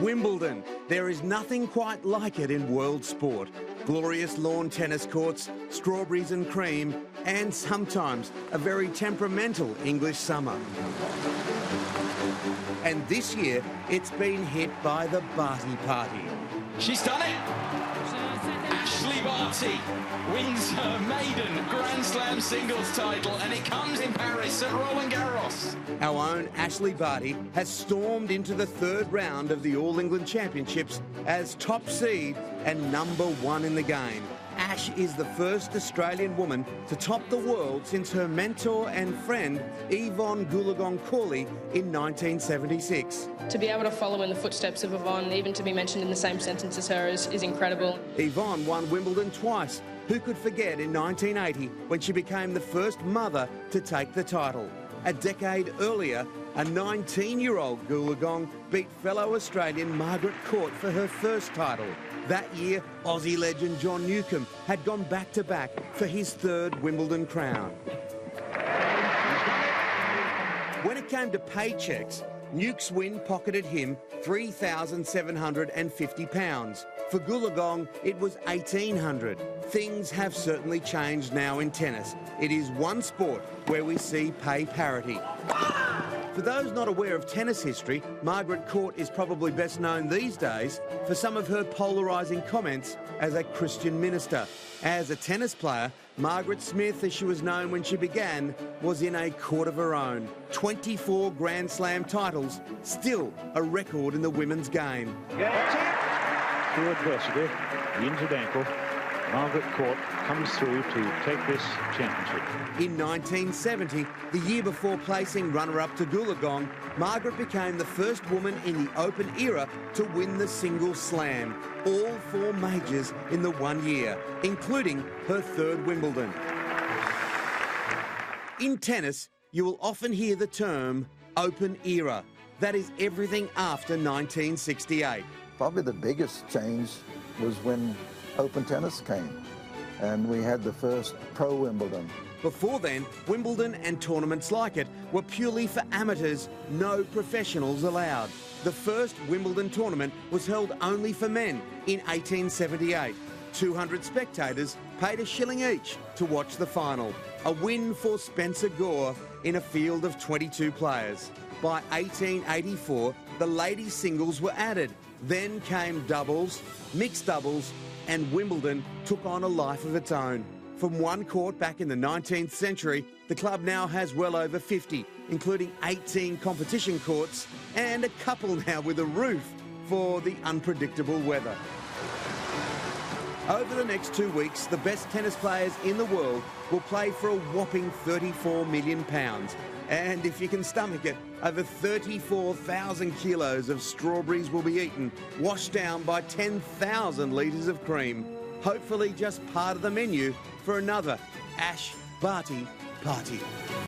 Wimbledon. There is nothing quite like it in world sport. Glorious lawn tennis courts, strawberries and cream, and sometimes a very temperamental English summer. And this year, it's been hit by the Barty party. She's done it! Ashleigh Barty wins her maiden Grand Slam singles title, and it comes in Paris at Roland Garros. Our own Ashleigh Barty has stormed into the third round of the All England Championships as top seed and #1 in the game. Ash is the first Australian woman to top the world since her mentor and friend Yvonne Goolagong-Cawley in 1976. To be able to follow in the footsteps of Yvonne, even to be mentioned in the same sentence as her, is incredible. Yvonne won Wimbledon twice. Who could forget in 1980 when she became the first mother to take the title? A decade earlier, a 19-year-old Goolagong beat fellow Australian Margaret Court for her first title. That year, Aussie legend John Newcombe had gone back-to-back for his third Wimbledon crown. When it came to paychecks, Newk's win pocketed him £3,750. For Goolagong, it was $1,800. Things have certainly changed now in tennis. It is one sport where we see pay parity. For those not aware of tennis history, Margaret Court is probably best known these days for some of her polarising comments as a Christian minister. As a tennis player, Margaret Smith, as she was known when she began, was in a court of her own. 24 Grand Slam titles, still a record in the women's game. Through adversity, the injured ankle, Margaret Court comes through to take this championship. In 1970, the year before placing runner-up to Goolagong, Margaret became the first woman in the Open era to win the singles slam. All 4 majors in the 1 year, including her third Wimbledon. In tennis, you will often hear the term Open era. That is everything after 1968. Probably the biggest change was when Open tennis came and we had the first pro Wimbledon. Before then, Wimbledon and tournaments like it were purely for amateurs, no professionals allowed. The first Wimbledon tournament was held only for men in 1878. 200 spectators paid a shilling each to watch the final. A win for Spencer Gore in a field of 22 players. By 1884, the ladies' singles were added. Then came doubles, mixed doubles, and Wimbledon took on a life of its own. From one court back in the 19th century, the club now has well over 50, including 18 competition courts and a couple now with a roof for the unpredictable weather. Over the next 2 weeks, the best tennis players in the world will play for a whopping £34 million. And if you can stomach it, over 34,000 kilos of strawberries will be eaten, washed down by 10,000 litres of cream. Hopefully just part of the menu for another Ash Barty party.